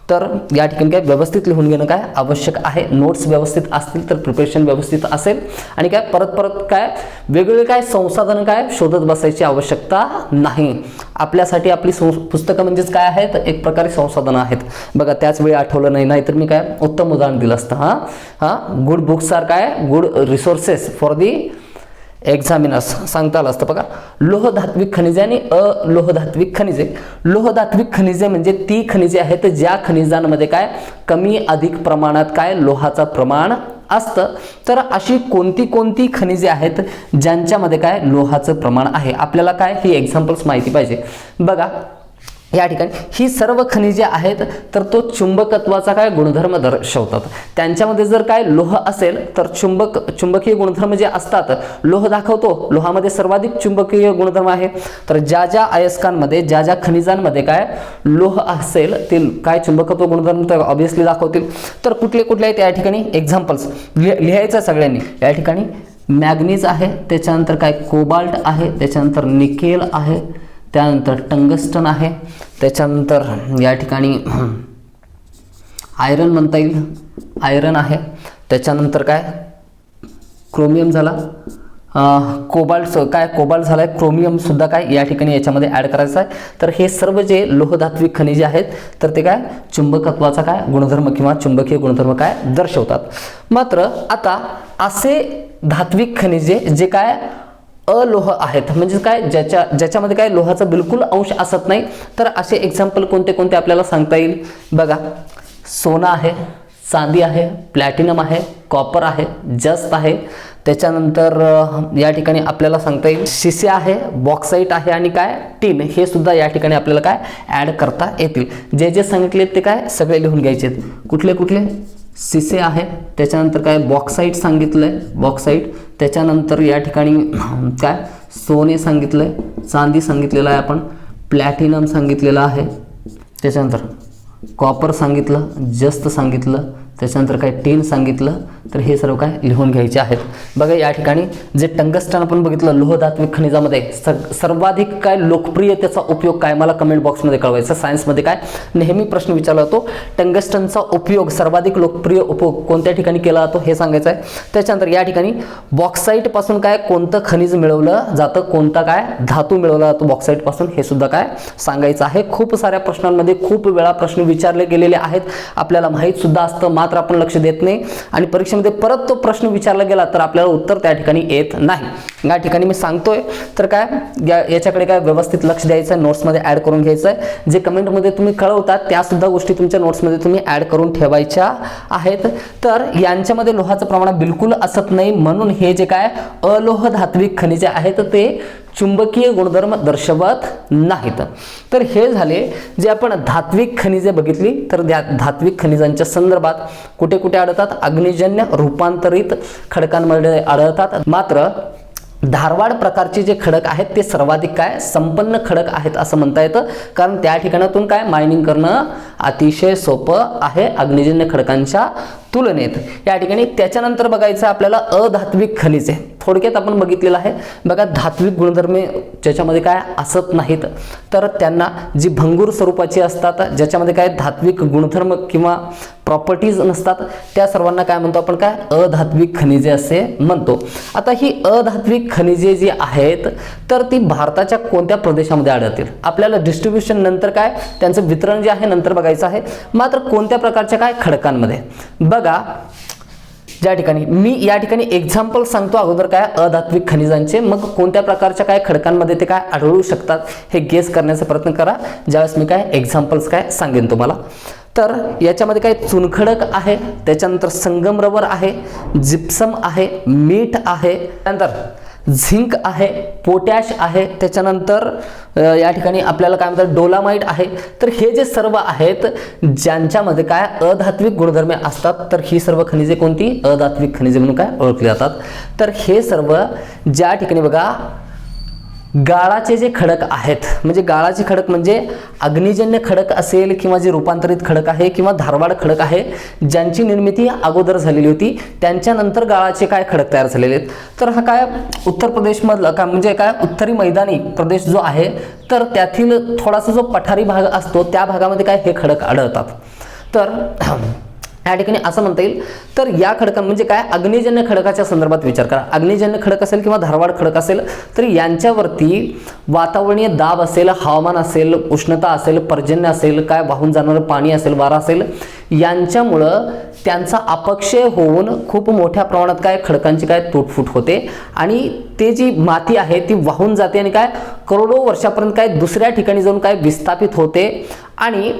तर या ठिकाणी काय व्यवस्थित लिहून घेणं काय आवश्यक आहे. नोट्स व्यवस्थित असतील तर प्रिपरेशन व्यवस्थित असेल. आणि काय परत काय वेगवेगळे काय संसाधन काय शोधत बसायची आवश्यकता नाही. आपल्यासाठी आपली पुस्तकं म्हणजेच काय आहेत, एक प्रकारे संसाधनं आहेत. बघा त्याच वेळी आठवलं नाही, नाहीतर मी काय उत्तम उदाहरण दिलं असतं. गुड बुक्स आर काय गुड रिसोर्सेस फॉर दी एक्झामिनर्स सांगता आलं असतं. बघा, लोहधात्विक खनिजे आणि अलोहधात्विक खनिजे. लोहधात्विक खनिजे म्हणजे ती खनिजे आहेत ज्या खनिजांमध्ये काय कमी अधिक प्रमाणात काय लोहाचं प्रमाण असतं. तर अशी कोणती खनिजे आहेत ज्यांच्यामध्ये काय लोहाचं प्रमाण आहे, आपल्याला काय ही एक्झाम्पल्स माहिती पाहिजे. बघा या ठिकाणी ही सर्व खनिजे आहेत तर तो चुंबकत्वाचा काय गुणधर्म दर्शवतात. त्यांच्यामध्ये जर काय लोह असेल तर चुंबकीय गुणधर्म जे असतात, लोह दाखवतो, लोहामध्ये सर्वाधिक चुंबकीय गुणधर्म आहे. तर ज्या अयस्कांमध्ये ज्या खनिजांमध्ये काय लोह असेल ते काय चुंबकत्व गुणधर्म तर ऑब्विसली दाखवतील. तर कुठले आहेत या ठिकाणी एक्झाम्पल्स लिहायचं सगळ्यांनी. या ठिकाणी मॅग्नीज आहे, त्याच्यानंतर काय कोबाल्ट आहे, त्याच्यानंतर निकेल आहे, त्यानंतर टंगस्टन आहे, त्याच्यानंतर या ठिकाणी आयरन म्हणता येईल, आयरन आहे, त्याच्यानंतर काय क्रोमियम झाला, कोबाल्ट झालाय, क्रोमियम सुद्धा काय या ठिकाणी याच्यामध्ये ऍड करायचं आहे. तर हे सर्व जे लोहधात्विक खनिजे आहेत तर ते काय चुंबकत्वाचा काय गुणधर्म किंवा चुंबकीय गुणधर्म काय दर्शवतात. मात्र आता असे धात्विक खनिजे जे काय अलोह आहेत, म्हणजे काय ज्याच्यामध्ये काय लोहाचा बिलकुल अंश असत नाही, तर असे एक्झाम्पल कोणते आपल्याला सांगता येईल. बघा, सोना आहे, चांदी आहे, प्लॅटिनम आहे, कॉपर आहे, जस्त आहे, त्याच्यानंतर या ठिकाणी आपल्याला सांगता येईल शिसे आहे, बॉक्साईट आहे आणि काय टीन, हे सुद्धा या ठिकाणी आपल्याला काय ऍड करता येतील. जे सांगितले ते काय सगळे लिहून घ्यायचे. कुठले शिसे आहे, त्याच्यानंतर काय बॉक्साईट सांगितलंय, बॉक्साईट, त्याच्यानंतर या ठिकाणी काय सोने सांगितलंय, चांदी सांगितलेलं आहे आपण, प्लॅटिनम सांगितलेलं आहे, त्याच्यानंतर कॉपर सांगितलं, जस्त सांगितलं, त्याच्यानंतर काय टीन सांगितलं. तर हे सर्व काय लिहून घ्यायचे आहेत. बघा या ठिकाणी जे टंगस्टन आपण बघितलं लोहधात्विक खनिजामध्ये सर्वाधिक काय लोकप्रिय त्याचा उपयोग काय मला कमेंट बॉक्समध्ये कळवायचं. सायन्समध्ये काय नेहमी प्रश्न विचारला जातो, टंगस्टनचा उपयोग सर्वाधिक लोकप्रिय उपयोग कोणत्या ठिकाणी केला जातो हे सांगायचं आहे. त्याच्यानंतर या ठिकाणी बॉक्साईट पासून काय कोणतं खनिज मिळवलं जातं, कोणता काय धातू मिळवला जातो बॉक्साईट पासून, हे सुद्धा काय सांगायचं आहे. खूप साऱ्या प्रश्नांमध्ये खूप वेळा प्रश्न विचारले गेलेले आहेत, आपल्याला माहीत सुद्धा असतं, मात्र आपण लक्ष देत नाही आणि परीक्षेमध्ये परत तो प्रश्न विचारला गेला तर आपल्याला उत्तर त्या ठिकाणी येत नाही. या ठिकाणी मी सांगतोय तर काय याच्याकडे काय व्यवस्थित लक्ष द्यायचं आहे, नोट्समध्ये ऍड करून घ्यायचं आहे. जे कमेंटमध्ये तुम्ही कळवतात त्या सुद्धा गोष्टी तुमच्या नोट्समध्ये तुम्ही ऍड करून ठेवायच्या आहेत. तर यांच्यामध्ये लोहाचं प्रमाण बिलकुल असत नाही, म्हणून हे जे काय अलोह धात्विक खनिजे आहेत ते चुंबकीय गुणधर्म दर्शवत नाहीत. तर हे झाले जे आपण धात्विक खनिजे बघितली. तर धात्विक खनिजांच्या संदर्भात कुठे कुठे आढळतात, अग्निजन्य रूपांतरित खडकांमध्ये आढळतात. मात्र धारवाड प्रकारचे जे खडक आहेत ते सर्वाधिक काय संपन्न खडक आहेत असं म्हणता येतं, कारण त्या ठिकाणातून काय मायनिंग करणं अतिशय सोपं आहे अग्निजन्य खडकांच्या तुलनेत. या ठिकाणी त्याच्यानंतर बघायचं आपल्याला अधात्विक खनिजे. थोडक्यात आपण बघितलेलं आहे बघा, धात्विक गुणधर्मे ज्याच्यामध्ये काय असत नाहीत, तर त्यांना जी भंगूर स्वरूपाची असतात, ज्याच्यामध्ये काय धात्विक गुणधर्म किंवा प्रॉपर्टीज नसतात, त्या सर्वांना काय म्हणतो आपण, काय अधात्विक खनिजे असे म्हणतो. आता ही अधात्विक खनिजे जी आहेत तर ती भारताच्या कोणत्या प्रदेशामध्ये आढळतील, आपल्याला डिस्ट्रीब्युशन नंतर काय त्यांचं वितरण जे आहे नंतर बघायचं आहे. मात्र कोणत्या प्रकारच्या काय खडकांमध्ये बघा, ज्या ठिकाणी मी या ठिकाणी एक्झाम्पल सांगतो अगोदर काय अधात्विक खनिजांचे, मग कोणत्या प्रकारच्या काय खडकांमध्ये ते काय आढळू शकतात हे गेस करण्याचा प्रयत्न करा ज्यावेळेस मी काय एक्झाम्पल्स काय सांगेन तुम्हाला. तर याच्यामध्ये काय चुनखडक आहे, त्याच्यानंतर संगमरवर आहे, जिप्सम आहे, मीठ आहे, त्यानंतर झिंक आहे, पोटॅश आहे, त्याच्यानंतर या ठिकाणी आपल्याला काय म्हणतात डोलामाइट आहे. तर हे जे सर्व आहेत ज्यांच्यामध्ये काय अधात्विक गुणधर्मे असतात, तर ही सर्व खनिजे कोणती अधात्विक खनिजे म्हणून काय ओळखली जातात. तर हे सर्व ज्या ठिकाणी बघा गाळाचे जे खडक आहेत, म्हणजे गाळाचे खडक म्हणजे अग्निजन्य खडक असेल किंवा जे रूपांतरित खडक आहे किंवा धारवाड खडक आहे ज्यांची निर्मिती अगोदर झालेली होती, त्यांच्यानंतर गाळाचे काय खडक तयार झालेले आहेत. तर हा काय उत्तर प्रदेशमधला काय म्हणजे काय उत्तरी मैदानी प्रदेश जो आहे तर त्यातील थोडासा जो पठारी भाग असतो त्या भागामध्ये काय हे खडक आढळतात. तर या ठिकाणी असं म्हणता येईल, तर या खडकां म्हणजे काय अग्निजन्य खडकाच्या संदर्भात विचार करा. अग्निजन्य खडक असेल किंवा धारवाड खडक असेल तर यांच्यावरती वातावरणीय दाब असेल, हवामान असेल, उष्णता असेल, पर्जन्य असेल, काय वाहून जाणारं पाणी असेल, वारा असेल, यांच्यामुळं त्यांचा अपक्षय होऊन खूप मोठ्या प्रमाणात काय खडकांची काय तुटफूट होते आणि ते जी माती आहे ती वाहून जाते आणि काय करोडो वर्षापर्यंत काय दुसऱ्या ठिकाणी जाऊन काय विस्थापित होते आणि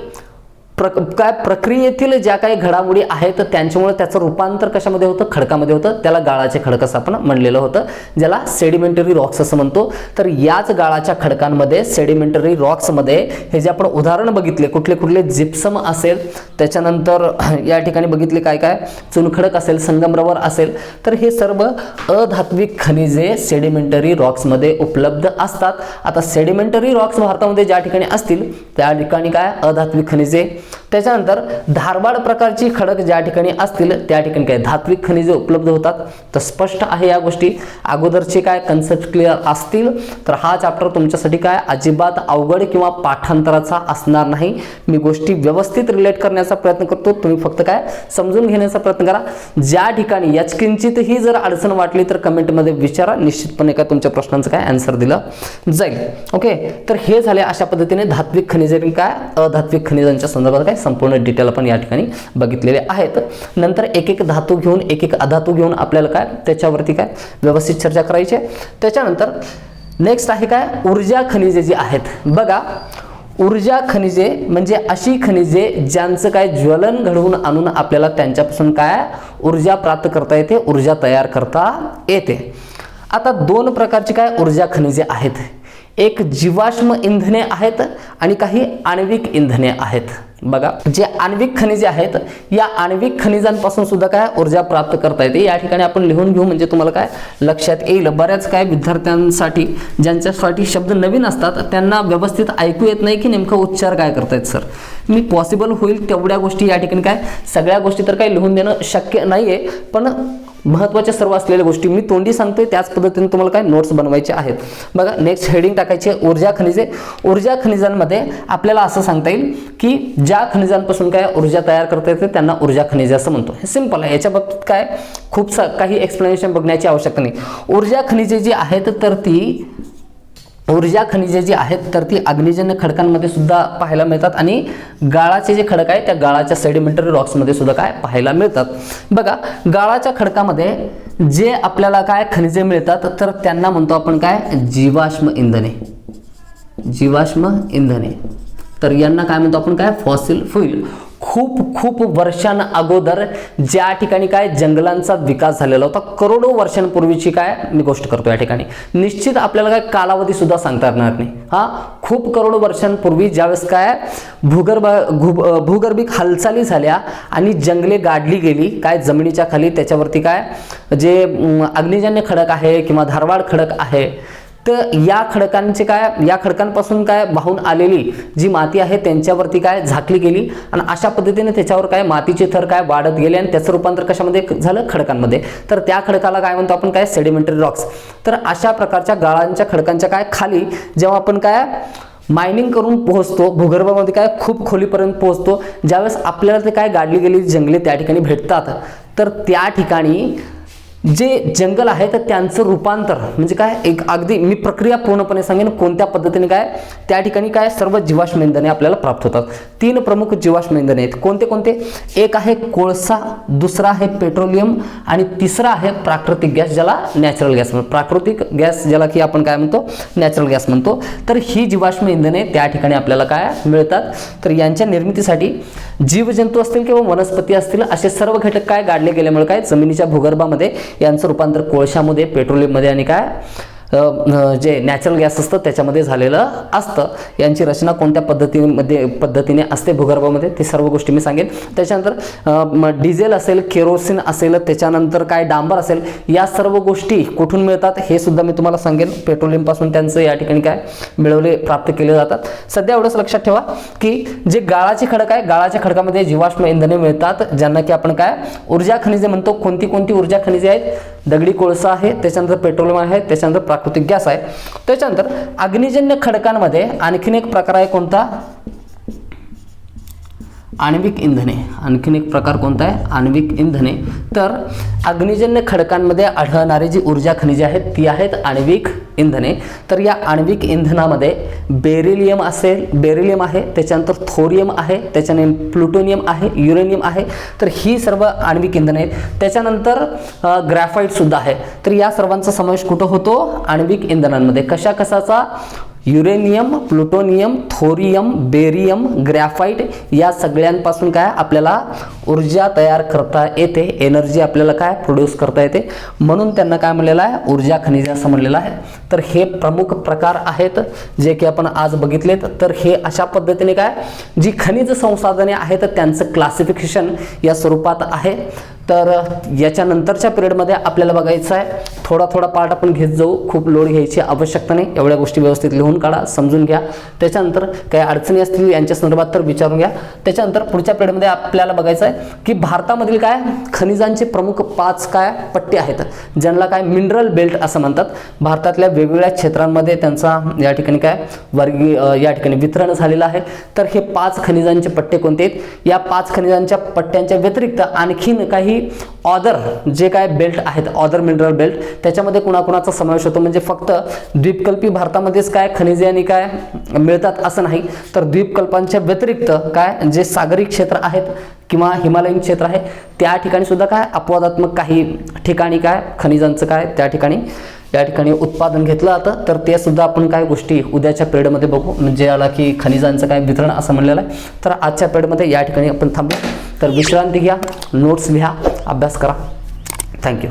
काय प्रक्रियेतील ज्या काही घडामोडी आहेत त्यांच्यामुळे त्याचं रूपांतर कशामध्ये होतं, खडकामध्ये होतं. त्याला गाळाचे खडक असं आपण म्हणलेलं होतं, ज्याला सेडिमेंटरी रॉक्स असं म्हणतो. तर याच गाळाच्या खडकांमध्ये सेडिमेंटरी रॉक्समध्ये हे जे आपण उदाहरण बघितले कुठले कुठले जिप्सम असेल, त्याच्यानंतर या ठिकाणी बघितले काय काय चुनखडक असेल, संगमरवर असेल, तर हे सर्व अधात्विक खनिजे सेडिमेंटरी रॉक्समध्ये उपलब्ध असतात. आता सेडिमेंटरी रॉक्स भारतामध्ये ज्या ठिकाणी असतील त्या ठिकाणी काय अधात्विक खनिजे, त्याच्यानंतर धारवाड प्रकारची खडक ज्या ठिकाणी असतील त्या ठिकाणी काय धात्विक खनिजे उपलब्ध होतात. तर स्पष्ट आहे या गोष्टी, अगोदरचे काय कन्सेप्ट क्लिअर असतील तर हा चॅप्टर तुमच्यासाठी काय अजिबात अवघड किंवा पाठांतराचा असणार नाही. मी गोष्टी व्यवस्थित रिलेट करण्याचा प्रयत्न करतो, तुम्ही फक्त काय समजून घेण्याचा प्रयत्न करा. ज्या ठिकाणी याचकिंचितही जर अडचण वाटली तर कमेंटमध्ये विचारा, निश्चितपणे काय तुमच्या प्रश्नांचं काय आन्सर दिलं जाईल. ओके, तर हे झाले अशा पद्धतीने धात्विक खनिजे काय अधात्विक खनिजांच्या संदर्भात काय संपूर्ण डिटेल आपण या ठिकाणी बघितलेले आहेत. नंतर एक एक धातू घेऊन एक एक अधातू घेऊन आपल्याला काय त्याच्यावरती काय व्यवस्थित चर्चा करायची आहे. त्याच्यानंतर नेक्स्ट आहे काय ऊर्जा खनिजे जी आहेत. बघा, ऊर्जा खनिजे म्हणजे अशी खनिजे ज्यांचं काय ज्वलन घडवून आणून आपल्याला त्यांच्यापासून काय ऊर्जा प्राप्त करता येते, ऊर्जा तयार करता येते. आता दोन प्रकारची काय ऊर्जा खनिजे आहेत, एक जीवाश्म इंधने आहेत आणि काही आण्विक इंधने आहेत. बघा, जे आण्विक खनिजे आहेत या आण्विक खनिजांपासून सुद्धा काय ऊर्जा प्राप्त करता येते. या ठिकाणी आपण लिहून घेऊ म्हणजे तुम्हाला काय लक्षात येईल. बऱ्याच काय विद्यार्थ्यांसाठी ज्यांच्यासाठी शब्द नवीन असतात त्यांना व्यवस्थित ऐकू येत नाही की नेमका उच्चार काय करतायत सर. मी पॉसिबल होईल तेवढ्या गोष्टी या ठिकाणी काय सगळ्या गोष्टी तर काही लिहून देणं शक्य नाहीये, पण महत्त्वाच्या सर्व असलेल्या गोष्टी मी तोंडी सांगतोय त्याच पद्धतीने तुम्हाला काय नोट्स बनवायचे आहेत. बघा, नेक्स्ट हेडिंग टाकायचे ऊर्जा खनिजे. ऊर्जा खनिजांमध्ये आपल्याला असं सांगता येईल की ज्या खनिजांपासून काय ऊर्जा तयार करता येते त्यांना ऊर्जा खनिजे असं म्हणतो. हे सिंपल आहे, याच्या बाबतीत काय खूप काही एक्सप्लेनेशन बघण्याची आवश्यकता नाही. ऊर्जा खनिजे जी आहेत तर ती अग्निजन्य खडकांमध्ये सुद्धा पाहायला मिळतात आणि गाळाचे जे खडक आहे त्या गाळाच्या सेडिमेंटरी रॉक्समध्ये सुद्धा काय पाहायला मिळतात. बघा, गाळाच्या खडकामध्ये जे आपल्याला काय खनिजे मिळतात तर त्यांना म्हणतो आपण काय जीवाश्म इंधने. तर यांना काय म्हणतो आपण काय फॉसिल फ्युल. खूप खूप वर्षां अगोदर ज्या ठिकाणी काय जंगलांचा विकास झालेला होता, करोडो वर्षांपूर्वीची काय मी गोष्ट करतो या ठिकाणी. निश्चित आपल्याला काय कालावधी सुद्धा सांगता येणार नाही. हा, खूप करोडो वर्षांपूर्वी ज्यावेळेस काय भूगर्भिक हालचाली झाल्या आणि जंगले गाडली गेली काय जमिनीच्या खाली, त्याच्यावरती काय जे अग्निजन्य खडक आहे किंवा धारवाड खडक आहे, तर या खडकांचे काय, या खडकांपासून काय वाहून आलेली जी माती आहे त्यांच्यावरती काय झाकली गेली आणि अशा पद्धतीने त्याच्यावर काय मातीचे थर काय वाढत गेले आणि त्याचं रूपांतर कशामध्ये झालं, खडकांमध्ये. तर त्या खडकाला काय म्हणतो आपण, काय सेडिमेंटरी रॉक्स. तर अशा प्रकारच्या गाळांच्या खडकांच्या काय खाली जेव्हा आपण काय मायनिंग करून पोहोचतो, भूगर्भामध्ये काय खूप खोलीपर्यंत पोहोचतो, ज्यावेळेस आपल्याला ते काय गाडली गेलेली जंगले त्या ठिकाणी भेटतात, तर त्या ठिकाणी जे जंगल आहे तर त्यांचं रूपांतर म्हणजे काय, एक अगदी मी प्रक्रिया पूर्णपणे सांगेन कोणत्या पद्धतीने काय त्या ठिकाणी काय सर्व जीवाश्म इंधने आपल्याला प्राप्त होतात. 3 प्रमुख जीवाश्म इंधने आहेत. कोणते कोणते? एक आहे कोळसा, दुसरा आहे पेट्रोलियम आणि तिसरा आहे प्राकृतिक गॅस, ज्याला नॅचरल गॅस म्हणतो. प्राकृतिक गॅस ज्याला की आपण काय म्हणतो, नॅचरल गॅस म्हणतो. तर ही जीवाश्म इंधने त्या ठिकाणी आपल्याला काय मिळतात. तर यांच्या निर्मितीसाठी जीवजंतू असतील किंवा वनस्पती असतील असे सर्व घटक काय गाडले गेल्यामुळे काय जमिनीच्या भूगर्भामध्ये यांचं रूपांतर कोळशामध्ये, पेट्रोलियममध्ये आणि काय जे नॅचरल गॅस असतं त्याच्यामध्ये झालेलं असतं. यांची रचना कोणत्या पद्धतीने असते भूगर्भामध्ये ते सर्व गोष्टी मी सांगेन. त्याच्यानंतर डिझेल असेल, केरोसिन असेल, त्याच्यानंतर काय डांबर असेल, या सर्व गोष्टी कुठून मिळतात हे सुद्धा मी तुम्हाला सांगेन. पेट्रोलियम पासून त्यांचं या ठिकाणी काय प्राप्त केले जातात. सध्या एवढंच लक्षात ठेवा की जे गाळाचे खडक आहे, गाळाच्या खडकामध्ये जीवाश्म इंधने मिळतात ज्यांना की आपण काय ऊर्जा खनिजे म्हणतो. कोणती कोणती ऊर्जा खनिजे आहेत? दगडी कोळसा आहे, त्याच्यानंतर पेट्रोलियम आहे, त्याच्यानंतर प्राकृतिक गॅस आहे. त्याच्यानंतर अग्निजन्य खडकांमध्ये आणखीन एक प्रकार आहे कोणता? आण्विक इंधने. आणखीन एक प्रकार कोणता आहे? आण्विक इंधने. तर अग्निजन्य खडकांमध्ये आढळणारी जी ऊर्जा खनिजे आहेत ती आहेत आण्विक इंधने. तर या आण्विक इंधनामध्ये बेरिलियम आहे, त्याच्यानंतर थोरियम आहे, त्याच्याने प्लुटोनियम आहे, युरेनियम आहे. तर ही सर्व आण्विक इंधने आहेत. त्याच्यानंतर ग्रॅफाइट सुद्धा आहे. तर या सर्वांचा समावेश कुठं होतो? आण्विक इंधनांमध्ये. कशाचा? Uranium, plutonium, thorium, barium, graphite या सगळ्यांपासून काय आपल्याला ऊर्जा तयार करता येते, एनर्जी आपल्याला काय प्रोड्यूस करता येते. म्हणून त्यांना काय म्हणलेलं आहे? ऊर्जा खनिजे असं म्हणलेलं आहे. तर हे प्रमुख प्रकार आहेत जे की आपण आज बघितलेत. तर हे अशा पद्धतीने काय जी खनिज संसाधने आहेत त्यांचं क्लासिफिकेशन या स्वरूपात आहे. तर याच्या नंतरच्या पिरियडमध्ये आपल्याला बघायचं आहे, थोडा पार्ट आपण घेत जाऊ, खूप लोड घ्यायची आवश्यकता नाही. एवढ्या गोष्टी व्यवस्थित लिहून काढा, समजून घ्या. त्याच्यानंतर काही अडचणी असतील यांच्या संदर्भात तर विचारून घ्या. त्याच्यानंतर पुढच्या पिरियडमध्ये आपल्याला बघायचं आहे की भारतामधील काय खनिजांचे प्रमुख 5 काय पट्टे आहेत ज्यांना काय मिनरल बेल्ट असं म्हणतात. भारतातल्या वेगवेगळ्या क्षेत्रांमध्ये त्यांचा या ठिकाणी काय या ठिकाणी वितरण झालेलं आहे. तर हे 5 खनिजांचे पट्टे कोणते आहेत? या 5 खनिजांच्या पट्ट्यांच्या व्यतिरिक्त आणखीन काही ऑदर जे काय बेल्ट आहेत, ऑदर मिनरल बेल्ट, त्याच्यामध्ये कुणाकुणाचा समावेश होतो. म्हणजे फक्त द्वीपकल्पी भारतामध्येच काय खनिजे आणि काय मिळतात असं नाही, तर द्वीपकल्पांच्या व्यतिरिक्त काय जे सागरी क्षेत्र आहेत किंवा हिमालयीन क्षेत्र आहे त्या ठिकाणी सुद्धा काय अपवादात्मक काही ठिकाणी काय खनिजांचं काय त्या ठिकाणी या ठिकाणी उत्पादन घेतलं जातं. तर ते सुद्धा आपण काय गोष्टी उद्याच्या पिरियडमध्ये बघू, म्हणजे याला की खनिजांचं काय वितरण असं म्हणलेलं आहे. तर आजच्या पिरियडमध्ये या ठिकाणी आपण थांबू. तर विश्रांती घ्या, नोट्स लिहा, अभ्यास करा. थँक्यू.